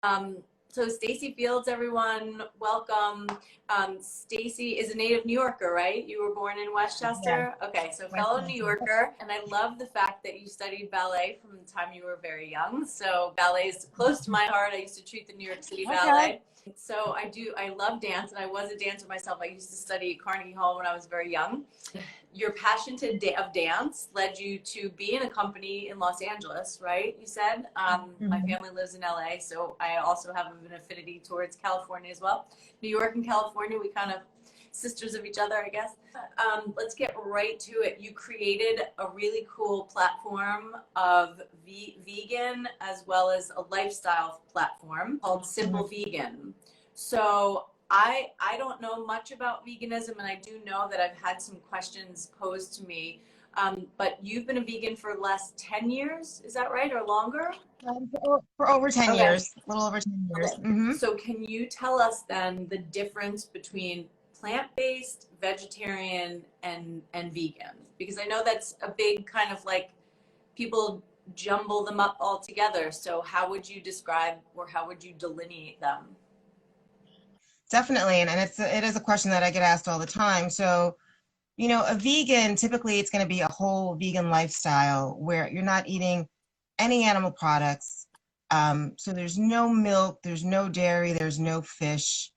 So Stacy Fields, everyone, welcome. Stacy is a native New Yorker, right? You were born in Westchester? Yeah, Okay, so fellow New Westchester. Yorker, and I love the fact that you studied ballet from the time you were very young. So ballet is close to my heart. I used to treat the New York City Okay. Ballet. So I love dance, and I was a dancer myself. I used to study at Carnegie Hall when I was very young. Your passion of dance led you to be in a company in Los Angeles, right? You said. My Mhm. family lives in LA, so I also have an affinity towards California as well. New York and California, we kind of sisters of each other, I guess. Let's get right to it. You created a really cool platform of vegan as well as a lifestyle platform called Simple Vegan. So I don't know much about veganism, and I do know that I've had some questions posed to me. But you've been a vegan for the last 10 years, is that right, or longer? For over 10 Okay. years, a little over 10 years. Okay. So can you tell us then the difference between plant-based, vegetarian, and vegan? Because I know that's a big kind of like people jumble them up all together. So how would you describe or how would you delineate them? Definitely, and it is a question that I get asked all the time. So, a vegan, typically it's going to be a whole vegan lifestyle where you're not eating any animal products. So there's no milk, there's no dairy, there's no fish,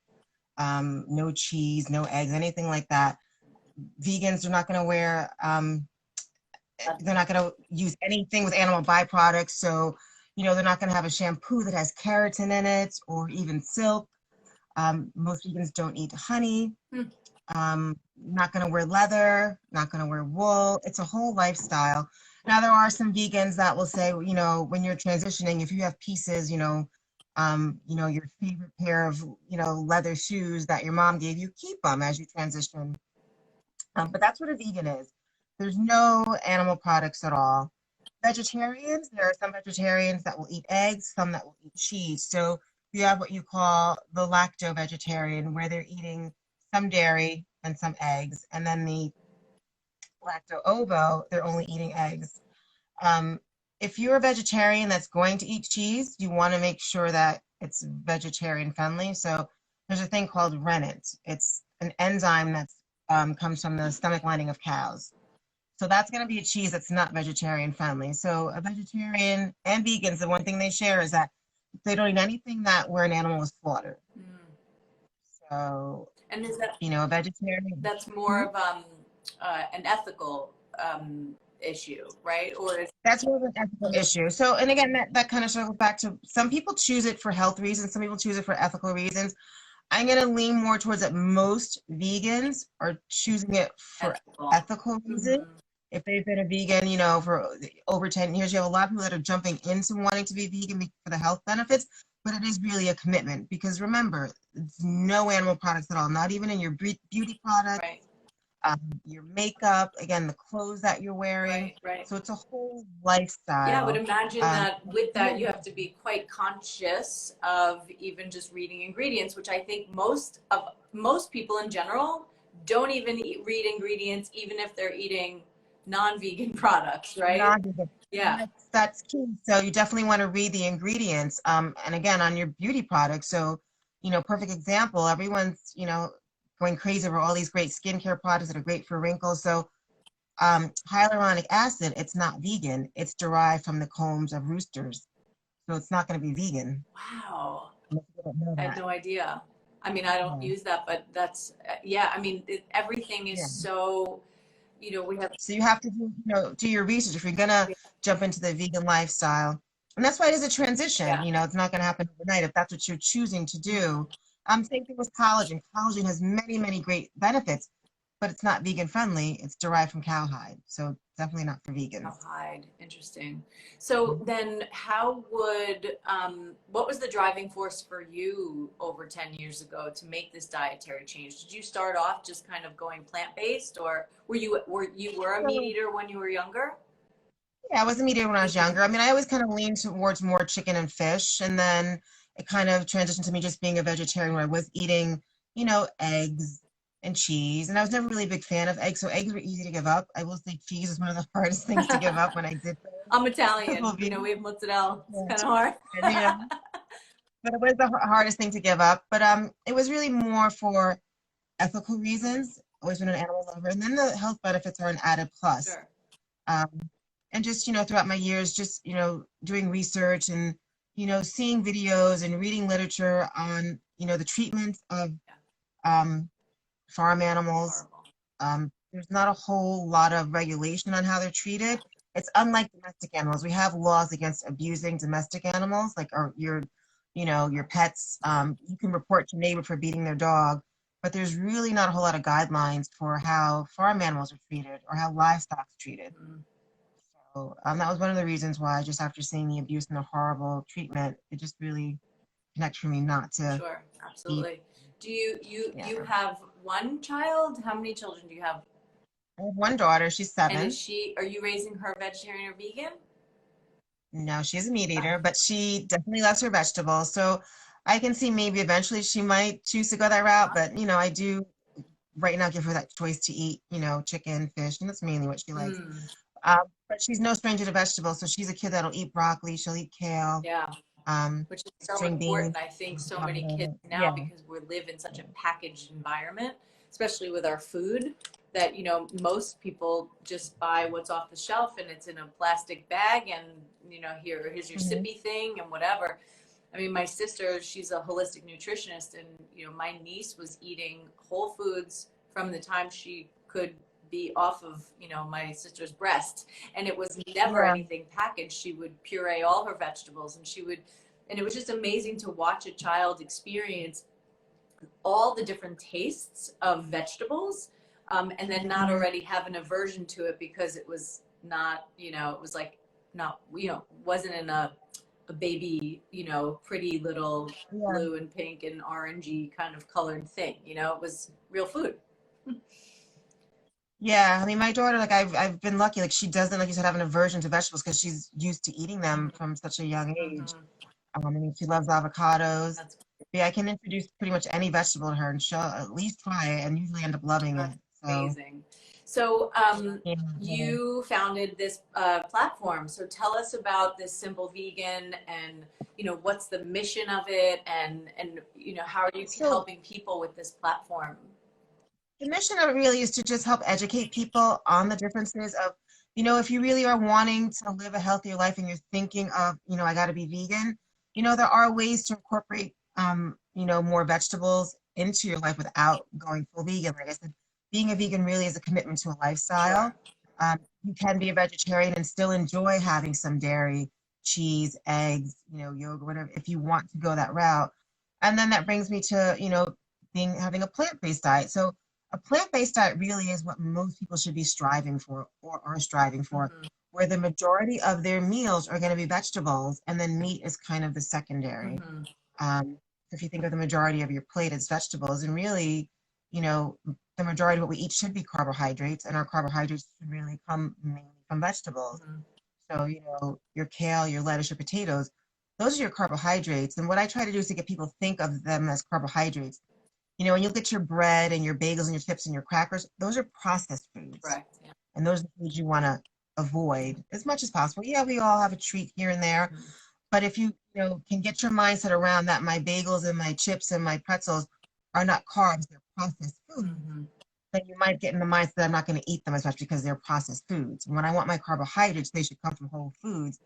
no cheese, no eggs, anything like that. Vegans are not going to they're not going to use anything with animal byproducts. So, they're not going to have a shampoo that has keratin in it or even silk. Most vegans don't eat honey. Not going to wear leather, not going to wear wool. It's a whole lifestyle. Now, there are some vegans that will say, when you're transitioning, if you have pieces, your favorite pair of, leather shoes that your mom gave you, keep them as you transition. But that's what a vegan is. There's no animal products at all. Vegetarians, there are some vegetarians that will eat eggs, some that will eat cheese. So you have what you call the lacto-vegetarian, where they're eating some dairy and some eggs. And then the lacto-ovo, they're only eating eggs. Um, if you're a vegetarian that's going to eat cheese, you want to make sure that it's vegetarian friendly. So there's a thing called rennet. It's an enzyme that comes from the stomach lining of cows. So that's going to be a cheese that's not vegetarian friendly. So a vegetarian and vegans, the one thing they share is that they don't eat anything that where an animal was slaughtered. So, And is that a vegetarian. that's more of an ethical issue, right? Or is That's more of an ethical issue. So, and again, that kind of circles back to some people choose it for health reasons, some people choose it for ethical reasons. I'm going to lean more towards that most vegans are choosing it for ethical? ethical reasons. If they've been a vegan, for over 10 years, you have a lot of people that are jumping into wanting to be vegan for the health benefits, but it is really a commitment because remember, it's no animal products at all, not even in your beauty products. Right. Your makeup, again, the clothes that you're wearing. Right. So it's a whole lifestyle. Yeah, I would imagine that with that you have to be quite conscious of even just reading ingredients, which I think most people in general don't even read ingredients, even if they're eating non-vegan products, right? Non-vegan. Yeah. That's key. So you definitely want to read the ingredients. And again, on your beauty products. So, perfect example, everyone's, going crazy over all these great skincare products that are great for wrinkles. So hyaluronic acid, it's not vegan. It's derived from the combs of roosters. So it's not going to be vegan. Wow. Know I had that. no idea. I mean, I don't use that, but that's, yeah, I mean, everything is Yeah. so, we have. So you have to do your research if you're going to jump into the vegan lifestyle. And that's why it is a transition. Yeah. It's not going to happen overnight if that's what you're choosing to do. Same thing with collagen. Collagen has many, many great benefits, but it's not vegan friendly. It's derived from cowhide. So definitely not for vegans. Cowhide, interesting. So then what was the driving force for you over 10 years ago to make this dietary change? Did you start off just kind of going plant-based, or were you a meat eater when you were younger? Yeah, I was a meat eater when I was younger. I mean, I always kind of leaned towards more chicken and fish, and then it kind of transitioned to me just being a vegetarian where I was eating, eggs and cheese. And I was never really a big fan of eggs, so eggs were easy to give up. I will say cheese is one of the hardest things to give up when I did. I'm Italian. We have mozzarella. It's kind of hard. Yeah. but it was the hardest thing to give up. But it was really more for ethical reasons. Always been an animal lover, and then the health benefits are an added plus. Sure. Um, and just, throughout my years, just, doing research and, seeing videos and reading literature on, the treatment of um, farm animals. Horrible. There's not a whole lot of regulation on how they're treated. It's unlike domestic animals. We have laws against abusing domestic animals, like your pets. You can report your neighbor for beating their dog, but there's really not a whole lot of guidelines for how farm animals are treated or how livestock is treated. Mm. So that was one of the reasons why, just after seeing the abuse and the horrible treatment, it just really connected for me not to. Sure, absolutely. Do you Yeah. have one child? How many children do you have? I have one daughter. She's 7. And are you raising her vegetarian or vegan? No, she's a meat eater, but she definitely loves her vegetables. So I can see maybe eventually she might choose to go that route. But, I do right now give her that choice to eat, chicken, fish, and that's mainly what she likes. But she's no stranger to vegetables. So she's a kid that'll eat broccoli. She'll eat kale. Yeah. Which is so string important, beans. I think, so many kids now, Yeah. because we live in such a packaged environment, especially with our food, that, most people just buy what's off the shelf and it's in a plastic bag and, here's your sippy thing and whatever. I mean, my sister, she's a holistic nutritionist, and, my niece was eating whole foods from the time she could be off of, my sister's breast, and it was never anything packaged. She would puree all her vegetables, and it was just amazing to watch a child experience all the different tastes of vegetables, and then not already have an aversion to it because it was not, it was like not, wasn't in a baby, pretty little blue and pink and orangey kind of colored thing. It was real food. Yeah, I mean, my daughter, like I've been lucky, like she doesn't, like you said, have an aversion to vegetables because she's used to eating them from such a young age. I mean, she loves avocados. Yeah, I can introduce pretty much any vegetable to her and she'll at least try it and usually end up loving it. So, amazing. So you founded this platform. So tell us about this Simple Vegan, and what's the mission of it, and how are you helping people with this platform? The mission of it really is to just help educate people on the differences of, if you really are wanting to live a healthier life and you're thinking of, I got to be vegan, there are ways to incorporate, more vegetables into your life without going full vegan. Like I said, being a vegan really is a commitment to a lifestyle. Sure. You can be a vegetarian and still enjoy having some dairy, cheese, eggs, yogurt, whatever, if you want to go that route. And then that brings me to, having a plant-based diet. So a plant-based diet really is what most people should be striving for or are striving for, where the majority of their meals are going to be vegetables, and then meat is kind of the secondary. If you think of the majority of your plate as vegetables, and really, the majority of what we eat should be carbohydrates, and our carbohydrates should really come mainly from vegetables. So, your kale, your lettuce, your potatoes, those are your carbohydrates. And what I try to do is to get people to think of them as carbohydrates. When you get your bread and your bagels and your chips and your crackers, those are processed foods. Right. Yeah. And those are foods you want to avoid as much as possible. Yeah, we all have a treat here and there. But if you, can get your mindset around that my bagels and my chips and my pretzels are not carbs, they're processed foods, then you might get in the mindset that I'm not going to eat them as much because they're processed foods. When I want my carbohydrates, they should come from whole foods,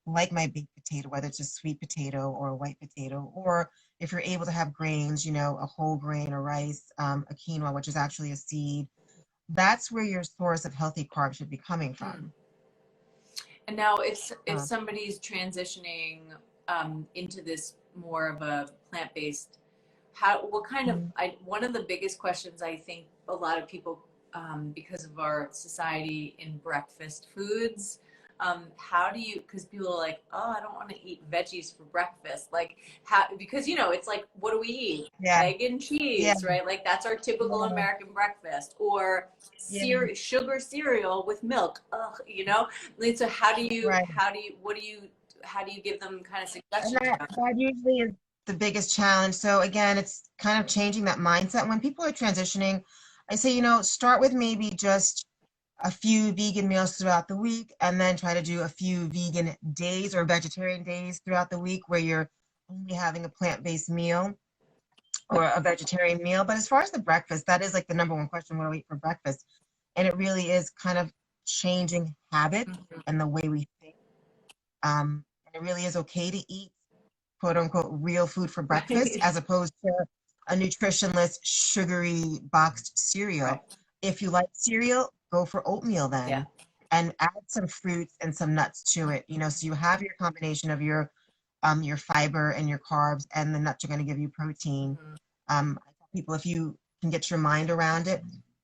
like my baked potato, whether it's a sweet potato or a white potato, or if you're able to have grains, a whole grain, a rice, a quinoa, which is actually a seed, that's where your source of healthy carbs should be coming from. And now if somebody's transitioning into this more of a plant-based, one of the biggest questions I think a lot of people, because of our society in breakfast foods, how do you, because people are like, oh, I don't want to eat veggies for breakfast. Like, because, it's like, what do we eat? Egg and cheese, right? Like, that's our typical American breakfast. Or sugar cereal with milk. Ugh, Like, so how do you give them kind of suggestions? That usually is the biggest challenge. So again, it's kind of changing that mindset. When people are transitioning, I say, start with maybe just a few vegan meals throughout the week, and then try to do a few vegan days or vegetarian days throughout the week where you're only having a plant-based meal or a vegetarian meal. But as far as the breakfast, that is like the number one question: what do we eat for breakfast? And it really is kind of changing habits and the way we think. And it really is okay to eat quote unquote real food for breakfast Right. as opposed to a nutritionless, sugary boxed cereal. Right. If you like cereal, go for oatmeal Yeah. then and add some fruits and some nuts to it. So you have your combination of your fiber and your carbs, and the nuts are going to give you protein. I tell people if you can get your mind around it,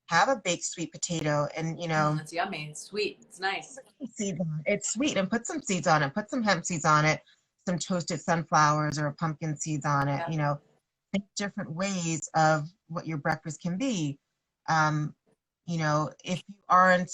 have a baked sweet potato and That's yummy. It's sweet. It's nice. seeds on it. It's sweet, and put some seeds on it. Put some hemp seeds on it, some toasted sunflowers or pumpkin seeds on it. Yeah. Think different ways of what your breakfast can be. Um, if you aren't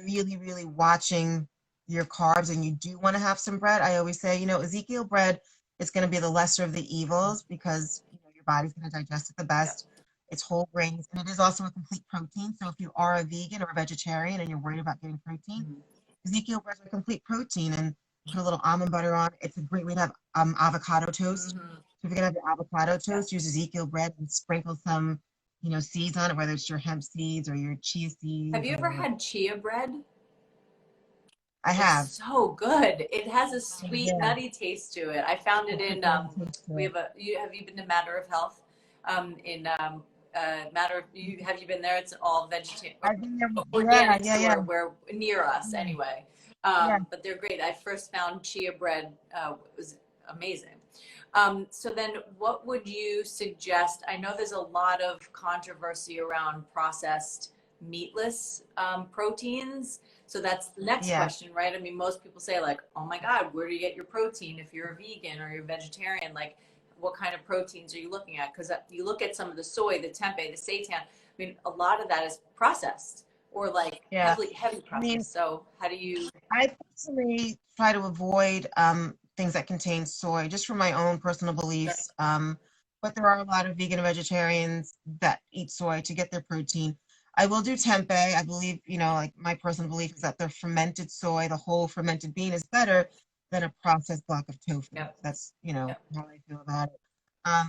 really, really watching your carbs and you do want to have some bread, I always say, Ezekiel bread is going to be the lesser of the evils because your body's going to digest it the Yeah. best. It's whole grains, and it is also a complete protein. So if you are a vegan or a vegetarian and you're worried about getting protein, Ezekiel bread is a complete protein, and put a little almond butter on. It's a great way to have avocado toast. So if you're gonna have your avocado toast, use Ezekiel bread and sprinkle some, seeds on it, whether it's your hemp seeds or your chia Have seeds you ever or had chia bread? I It's have. so good. It has a sweet, Yeah, nutty taste to it. I found it it's a in great taste to we it. have have you been to Matter of Health? In Matter have you been there? It's all vegetarian, I've been there. Yeah, organic yeah, yeah, store where near us yeah, anyway. yeah, But they're great. I first found chia bread was amazing. So then what would you suggest? I know there's a lot of controversy around processed meatless proteins. So that's the next yeah. question, right? I mean, most people say like, oh my God, where do you get your protein if you're a vegan or you're a vegetarian? Like, what kind of proteins are you looking at? Because you look at some of the soy, the tempeh, the seitan. I mean, a lot of that is processed or like Yeah. heavy I mean, processed. So how do you? I personally try to avoid things that contain soy just from my own personal beliefs. But there are a lot of vegan and vegetarians that eat soy to get their protein. I will do tempeh. I believe, like my personal belief is that the fermented soy, the whole fermented bean, is better than a processed block of tofu. Yep. That's, Yep. how I feel about it.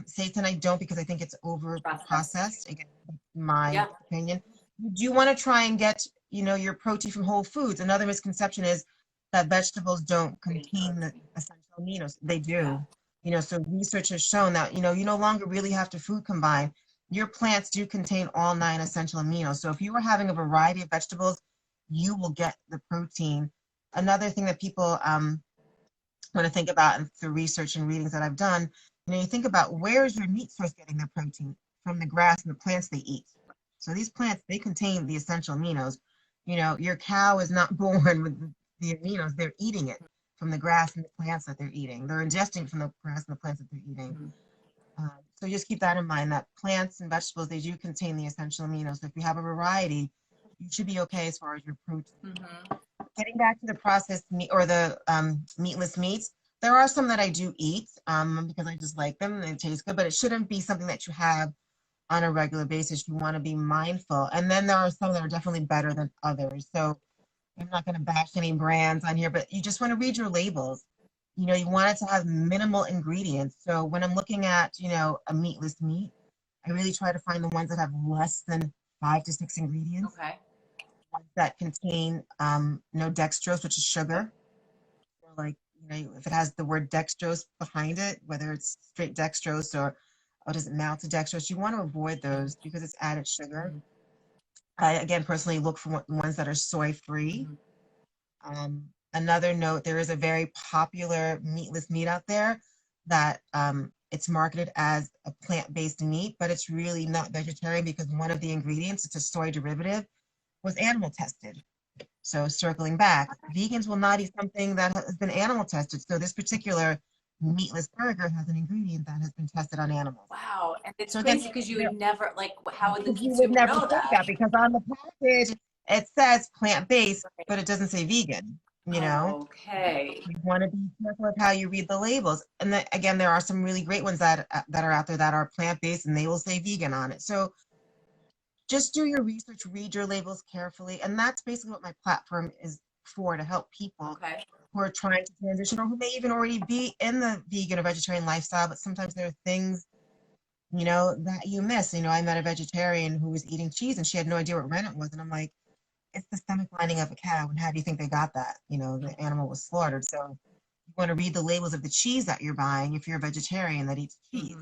Seitan, I don't because I think it's over Processed. processed. Again, that's my Yep. opinion. You do want to try and get your protein from whole foods. Another misconception is that vegetables don't Great contain the protein. essential aminos. They Yeah. do. So research has shown that, you no longer really have to food combine. Your plants do contain all 9 essential aminos. So if you are having a variety of vegetables, you will get the protein. Another thing that people want to think about and through research and readings that I've done, you think about where is your meat source getting their protein? From the grass and the plants they eat. So these plants, they contain the essential aminos. Your cow is not born with the aminos. They're eating it from the grass and the plants that they're eating. They're ingesting from the grass and the plants that they're eating. So just keep that in mind that plants and vegetables, they do contain the essential aminos. So if you have a variety, you should be okay as far as your protein. Getting back to the processed meat or the meatless meats, there are some that I do eat because I just like them and they taste good, but it shouldn't be something that you have on a regular basis. You want to be mindful. And then there are some that are definitely better than others. So I'm not going to bash any brands on here, but you just want to read your labels. You want it to have minimal ingredients. So when I'm looking at, a meatless meat, I really try to find the ones that have less than 5 to 6 ingredients, Okay. ones that contain no dextrose, which is sugar. Or like, if it has the word dextrose behind it, whether it's straight dextrose or does it mount to dextrose, you want to avoid those because it's added sugar. I, again, personally look for ones that are soy free. Another note, there is a very popular meatless meat out there that it's marketed as a plant-based meat, but it's really not vegetarian because one of the ingredients, it's a soy derivative, was animal tested. So circling back, vegans will not eat something that has been animal tested. So this particular meatless burger has an ingredient that has been tested on animals. Wow. And it's So again, crazy because you would never, like, how would the you would consumer never know think that? that because on the package it says plant-based, but it doesn't say vegan, Okay. You want to be careful of how you read the labels. And then, again, there are some really great ones that are out there that are plant-based and they will say vegan on it. So just do your research, read your labels carefully. And that's basically what my platform is for, to help people Okay. who are trying to transition or who may even already be in the vegan or vegetarian lifestyle, but sometimes there are things, that you miss. I met a vegetarian who was eating cheese and she had no idea what rennet was. And I'm like, it's the stomach lining of a cow. And how do you think they got that? The animal was slaughtered. So you want to read the labels of the cheese that you're buying if you're a vegetarian that eats cheese.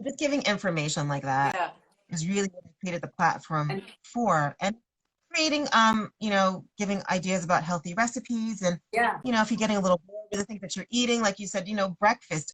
Just giving information like that Yeah. is really what I created the platform And for. And creating, giving ideas about healthy recipes. And, yeah. if you're getting a little bored with the things that you're eating, like you said, breakfast.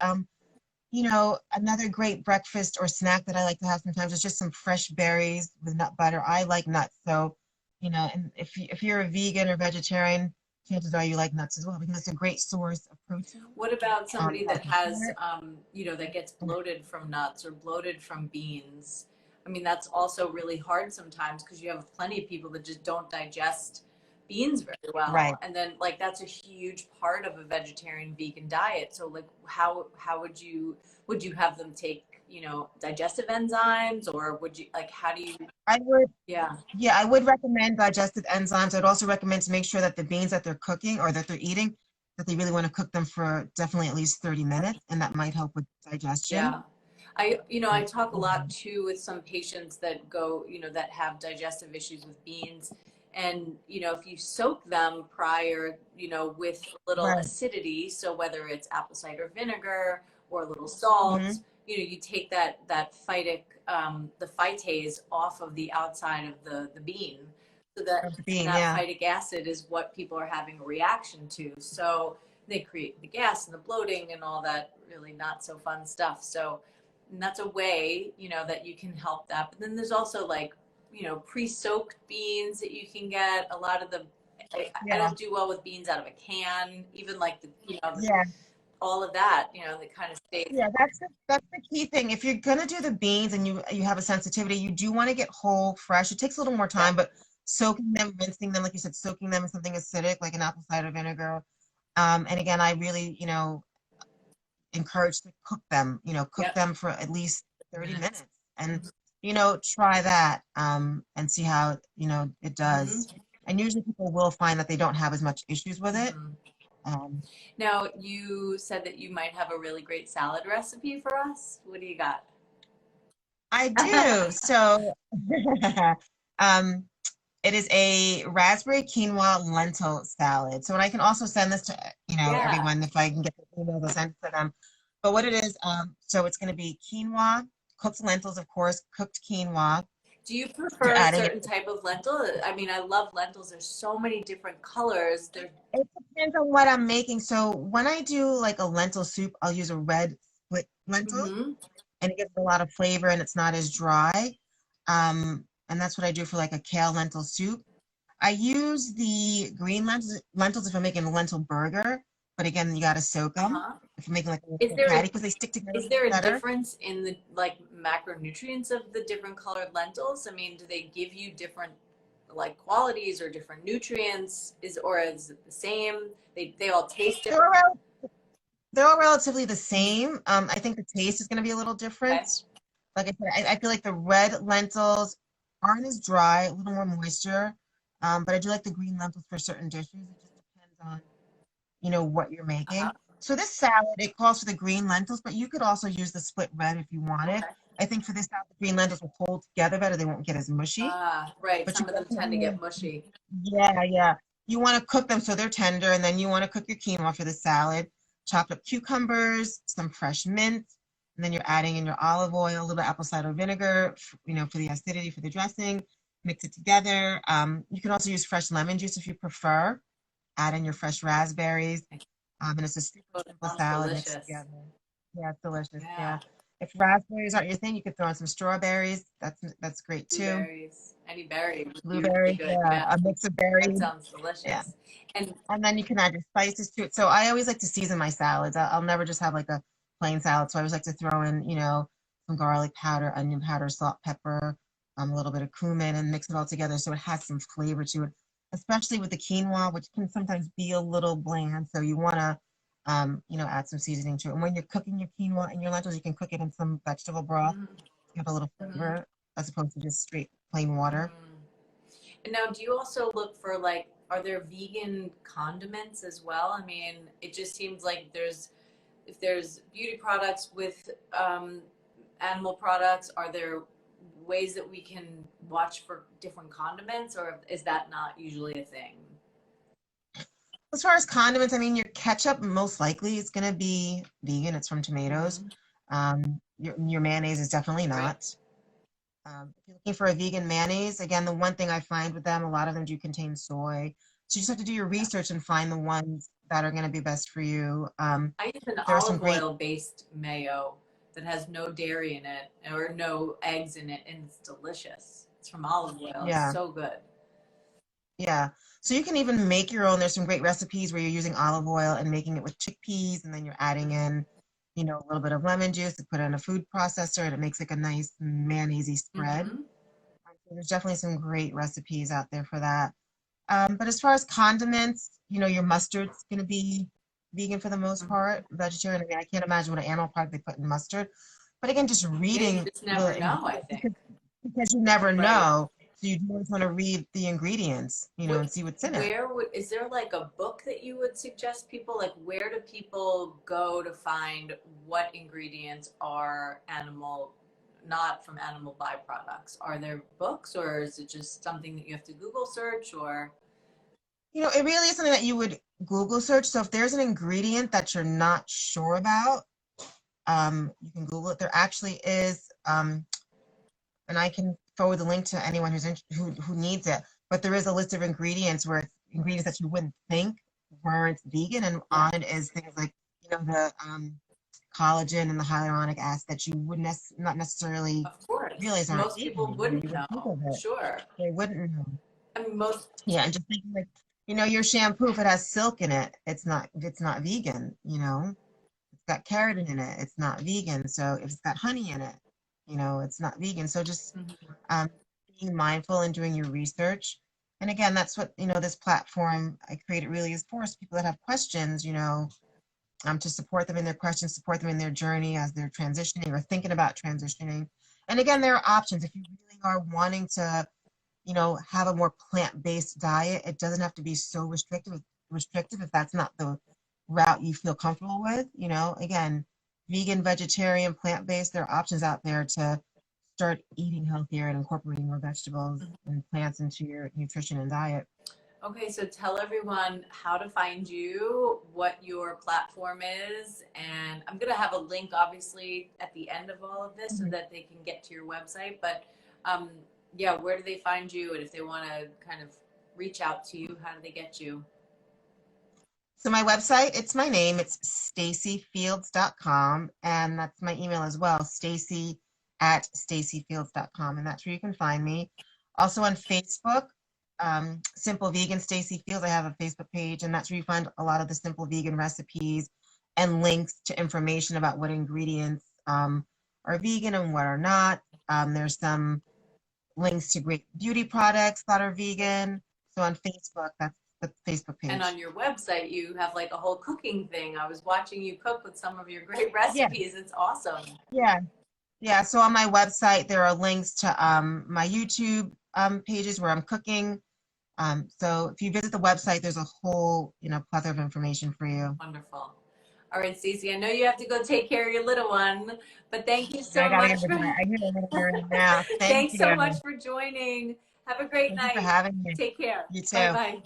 Another great breakfast or snack that I like to have sometimes is just some fresh berries with nut butter. I like nuts. So, and if you're a vegan or vegetarian, chances are you like nuts as well because it's a great source of protein. What about somebody that has, Fiber. that gets bloated from nuts or bloated from beans? I mean, that's also really hard sometimes because you have plenty of people that just don't digest beans very well. Right. And then like that's a huge part of a vegetarian vegan diet. So like how would you have them take, digestive enzymes, or would you like how do you I would, yeah. I would recommend digestive enzymes. I'd also recommend to make sure that the beans that they're cooking or that they're eating, that they really want to cook them for definitely at least 30 minutes, and that might help with digestion. Yeah. I talk a lot too with some patients that go, that have digestive issues with beans. And, if you soak them prior, with a little Right. acidity, so whether it's apple cider vinegar or a little salt, Mhm. you take that phytic, the phytase off of the outside of the bean. So Of that the bean, that yeah. phytic acid is what people are having a reaction to. So they create the gas and the bloating and all that really not so fun stuff. So and that's a way, that you can help that. But then there's also like, pre-soaked beans that you can get. A lot of the, I Yeah. don't do well with beans out of a can, even like Yeah. all of that, that kind of stays. Yeah, that's the key thing. If you're gonna do the beans and you have a sensitivity, you do want to get whole, fresh. It takes a little more Yeah. time, but soaking them, rinsing them, like you said, soaking them in something acidic like an apple cider vinegar. And again, I really, encourage to cook them, cook Yep. them for at least 30 minutes and, Mhm. try that and see how, it does. And usually people will find that they don't have as much issues with it. Mhm. Um, Now, you said that you might have a really great salad recipe for us. What do you got? I do. So, um, it is a raspberry quinoa lentil salad. So, and I can also send this to, Yeah. everyone if I can get the emails, I'll send it to them. But what it is, so it's going to be quinoa, cooked lentils, of course, cooked quinoa. Do you You're prefer a adding it. certain type of lentil? I mean, I love lentils. There's so many different colors. They're It depends on what I'm making. So when I do like a lentil soup, I'll use a red split lentil, mm-hmm. and it gives a lot of flavor and it's not as dry. And that's what I do for like a kale lentil soup. I use the green lentils if I'm making a lentil burger, but again, you got to soak them Uh-huh. if I'm making like a Is lentil there patty a because they stick together is there a better. difference in the like macronutrients of the different colored lentils? I mean, do they give you different like qualities or different nutrients? Is it the same? They all taste They're different. all, they're all relatively the same. I think the taste is going to be a little different. Okay. Like I said, I feel like the red lentils aren't as dry, a little more moisture. But I do like the green lentils for certain dishes. It just depends on, what you're Uh-huh. making. So this salad, it calls for the green lentils, but you could also use the split red if you wanted. Okay. I think for this salad, the green lentils will hold together better. They won't get as mushy. Ah, right. But you Some of them tend to definitely, get mushy. yeah, yeah. You want to cook them so they're tender, and then you want to cook your quinoa for the salad. Chopped up cucumbers, some fresh mint, and then you're adding in your olive oil, a little apple cider vinegar, for the acidity for the dressing. Mix it together. You can also use fresh lemon juice if you prefer. Add in your fresh raspberries. And it's a super Oh, that simple sounds salad mixed delicious. together. Yeah, it's delicious. Yeah. Yeah. If raspberries aren't your thing, you could throw in some strawberries. That's great too. Blueberries. Any berry would be really Blueberries, good. yeah, Yeah. a mix of That berries. sounds Yeah. delicious. And And then you can add your spices to it. So I always like to season my salads. I'll never just have like a plain salad. So I always like to throw in, some garlic powder, onion powder, salt, pepper, a little bit of cumin, and mix it all together so it has some flavor to it, especially with the quinoa, which can sometimes be a little bland. So you want to, add some seasoning to it. And when you're cooking your quinoa and your lentils, you can cook it in some vegetable broth mhm, to give a little mhm, flavor as opposed to just straight plain water. mhm. And now, do you also look for like are there vegan condiments as well? I mean, it just seems like if there's beauty products with animal products, are there ways that we can watch for different condiments, or is that not usually a thing? As far as condiments, I mean, your ketchup most likely is going to be vegan. It's from tomatoes. Your mayonnaise is definitely Right. not. If you're looking for a vegan mayonnaise, again, the one thing I find with them, a lot of them do contain soy. So you just have to do your research and find the ones that are going to be best for you. I use an There are some olive great, oil based mayo that has no dairy in it or no eggs in it, and it's delicious. It's from olive oil. It's yeah, so good. yeah. So you can even make your own. There's some great recipes where you're using olive oil and making it with chickpeas, and then you're adding in, a little bit of lemon juice to put in a food processor, and it makes like a nice mayonnaise-y spread. Mm-hmm. So there's definitely some great recipes out there for that. But as far as condiments, your mustard's going to be vegan for the most part, vegetarian. I mean, I can't imagine what an animal product they put in mustard. But again, just Yeah, you reading just never know, I think. because you never Right. know. So you always want to read the ingredients, and see what's in it. Is there like a book that you would suggest people, like where do people go to find what ingredients are not from animal byproducts? Are there books, or is it just something that you have to Google search, or? It really is something that you would Google search. So if there's an ingredient that you're not sure about, you can Google it. There actually is, and I can forward the link to anyone who needs it. But there is a list of ingredients where it's ingredients that you wouldn't think weren't vegan, and Yeah. on it is things like the collagen and the hyaluronic acid that you would not necessarily Of course, realize aren't most vegan. people wouldn't You would think know. of it. Sure. They wouldn't know. I mean, most. Yeah, and just thinking like, your shampoo, if it has silk in it, it's not vegan, It's got keratin in it, it's not vegan. So if it's got honey in it, it's not vegan. So just um, being mindful and doing your research. And again, that's what, this platform I created really is for, is people that have questions, to support them in their questions, support them in their journey as they're transitioning or thinking about transitioning. And again, there are options. If you really are wanting to, have a more plant-based diet, it doesn't have to be so restrictive if that's not the route you feel comfortable with. Again, vegan, vegetarian, plant-based, there are options out there to start eating healthier and incorporating more vegetables and plants into your nutrition and diet. Okay, so tell everyone how to find you, what your platform is, and I'm going to have a link obviously at the end of all of this so that they can get to your website. But yeah, where do they find you? And if they want to kind of reach out to you, how do they get you? So my website, it's my name, it's stacyfields.com, and that's my email as well, stacy@stacyfields.com, and that's where you can find me. Also on Facebook, Simple Vegan Stacy Fields. I have a Facebook page, and that's where you find a lot of the simple vegan recipes and links to information about what ingredients are vegan and what are not. There's some links to great beauty products that are vegan. So on Facebook, that's the Facebook page. And on your website, you have like a whole cooking thing. I was watching you cook with some of your great recipes. Yeah. It's awesome. Yeah. Yeah. So on my website, there are links to my YouTube pages where I'm cooking. So if you visit the website, there's a whole, plethora of information for you. Wonderful. All right, Stacy, I know you have to go take care of your little one, but thank you so much. Thanks so much for joining. Have a great night. Thank you for having me. Take care. You too. Bye-bye.